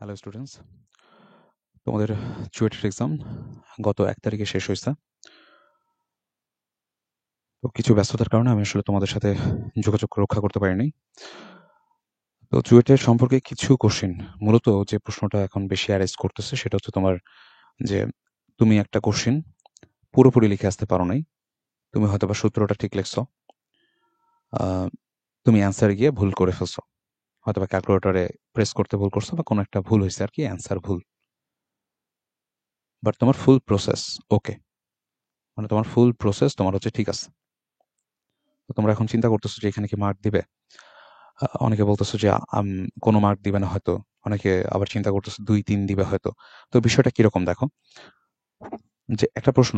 Hello students, তোমাদের চুয়েটের exam গত 1 তারিখে শেষ হয়েছে। তো কিছু ব্যস্ততার কারণে আমি আসলে তোমাদের সাথে যোগাযোগ রক্ষা করতে পারিনি। তো চুয়েটের সম্পর্কে কিছু কোশ্চেন, মূলত যে প্রশ্নটা এখন বেশি অ্যারাইজ করতেছে সেটা হচ্ছে তোমার যে তুমি একটা কোশ্চেন পুরোপুরি লিখে আসতে পারো নাই। তুমি হয়তোবা সূত্রটা ঠিক লিখছো, তুমি অ্যান্সার গিয়ে ভুল করে ফেলছো, হয়তোবা ক্যালকুলেটরে প্রেস করতে ভুল করছো বা কোনো একটা ভুল হয়েছে আর কি, অ্যান্সার ভুল। বাট তোমার ফুল প্রসেস ওকে, মানে তোমার ফুল প্রসেস তোমার হচ্ছে ঠিক আছে। তো তোমরা এখন চিন্তা করতেছো যে এখানে কি মার্ক দিবে। অনেকে বলতেছো যে কোনো মার্ক দিবে না হয়তো, অনেকে আবার চিন্তা করতেছে 2-3 দিবে হয়তো। তো বিষয়টা কিরকম দেখো, যে একটা প্রশ্ন,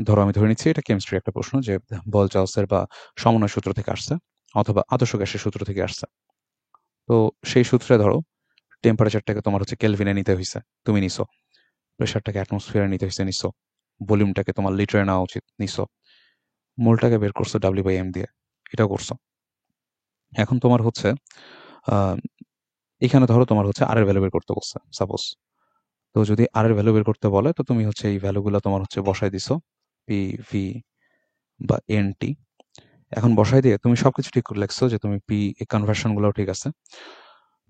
ধরো আমি ধরে নিচ্ছি এটা কেমিস্ট্রি একটা প্রশ্ন, যে বল চার্লসের বা সমন্বয় সূত্র থেকে আসছে অথবা আদর্শ গ্যাসের সূত্র থেকে আসছে। তো সেই সূত্রে ধরো টেম্পারেচারটাকে তোমার হচ্ছে কেলভিনে নিতে হয়েছে, তুমি নিছো। প্রেশারটাকে অ্যাটমসফিয়ারে নিতে হয়েছে, নিছো। ভলিউমটাকে তোমার লিটারে নেওয়া উচিত, নিছো। মোলটাকে বের করছো W/M দিয়ে, এটাও করছো। এখন তোমার হচ্ছে আহ এখানে ধরো তোমার হচ্ছে আর এর ভ্যালু বের করতে বলছে সাপোজ। তো যদি আর এর ভ্যালু বের করতে বলে তো তুমি হচ্ছে এই ভ্যালুগুলো তোমার হচ্ছে বসায় দিছো, পি, ভি বা এন টি। এখন বসায় দিয়ে তুমি সবকিছু ঠিক করে লিখছো যে তুমি পি এই কনভার্সন গুলো ঠিক আছে।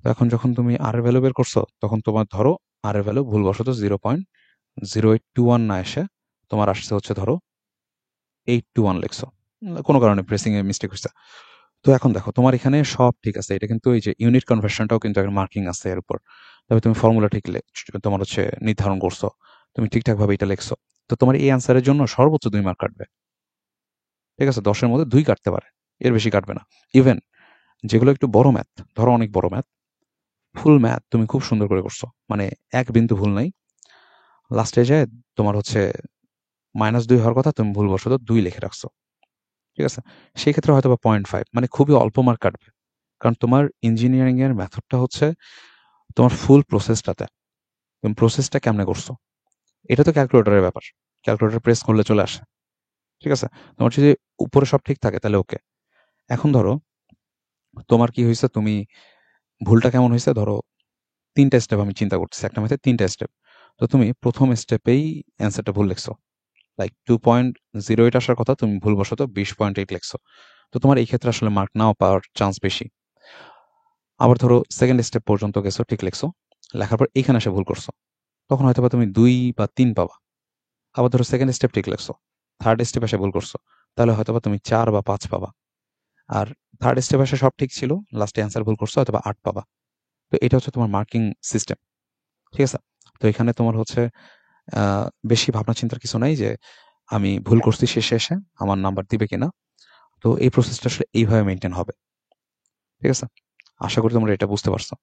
তো এখন যখন তুমি আর এর ভ্যালু বের করছো তখন তোমার ধরো আর এর ভ্যালু ভুলবশত 0.0821 না এসে তোমার আসছে হচ্ছে ধরো 821 লিখছো, কোনো কারণে প্রেসিং এ মিস্টেক হয়েছে। তো এখন দেখো তোমার এখানে সব ঠিক আছে, এটা কিন্তু এই যে ইউনিট কনভার্সনটাও কিন্তু একটা মার্কিং আছে এর উপর। তবে তুমি ফর্মুলা ঠিক তোমার হচ্ছে নির্ধারণ করছো, তুমি ঠিকঠাক ভাবে এটা লিখছো। তো তোমার এই অ্যান্সারের জন্য সর্বোচ্চ 2 মার্ক কাটবে। ঠিক আছে, 10-এর মধ্যে 2 কাটতে পারে, এর বেশি কাটবে না। ইভেন যেগুলো একটু বড় ম্যাথ, ধরো অনেক বড় ম্যাথ, ফুল ম্যাথ তুমি খুব সুন্দর করে করছো, মানে এক বিন্দু ভুল নাই। লাস্টে যায় তোমার হচ্ছে -2 হওয়ার কথা, তুমি ভুলবশত 2 লিখে রাখছো। ঠিক আছে, সেই ক্ষেত্রে হয়তো বা 0.5, মানে খুবই অল্প মার্ক কাটবে। কারণ তোমার ইঞ্জিনিয়ারিং এর মেথডটা হচ্ছে তোমার ফুল প্রসেসটাতে, তুমি প্রসেসটা কেমনে করছো এটা তো ক্যালকুলেটরের ব্যাপার। ক্যালকুলেটর প্রেস করলে চলে আসে। ঠিক আছে, তোমার যদি উপরে সব ঠিক থাকে তাহলে ওকে। এখন ধরো তোমার কি হয়েছে, তুমি ভুলটা কেমন হয়েছে, ধরো 3টা স্টেপ আমি চিন্তা করতেছি, একটা ম্যাথে 3টা স্টেপ। তো তুমি প্রথম স্টেপেই অ্যান্সারটা ভুল লিখছো, লাইক 2.08 আসার কথা, তুমি ভুলবশত 20.8 লিখছো। তো তোমার এই ক্ষেত্রে আসলে মার্ক নাও পাওয়ার চান্স বেশি। আবার ধরো সেকেন্ড স্টেপ পর্যন্ত গেছো, ঠিক লিখছো, লেখার পর এইখানে এসে ভুল করছো, তখন হয়তো বা তুমি 2 বা 3 পাবা। আবার ধরো সেকেন্ড স্টেপ ঠিক লিখছো, থার্ড স্টেপ এসে ভুল করছো, তাহলে হয়তো বা তুমি 4 বা 5 পাবা। আর থার্ড স্টেপ এসে সব ঠিক ছিল, লাস্টে অ্যান্সার ভুল করছো, হয়তো বা 8 পাবা। তো এটা হচ্ছে তোমার মার্কিং সিস্টেম। ঠিক আছে, তো এখানে তোমার হচ্ছে বেশি ভাবনা চিন্তার কিছু নাই যে আমি ভুল করছি শেষে এসে আমার নাম্বার দিবে কিনা। তো এই প্রসেসটা আসলে এইভাবে মেনটেন হবে। ঠিক আছে, আশা করি তোমরা এটা বুঝতে পারছো।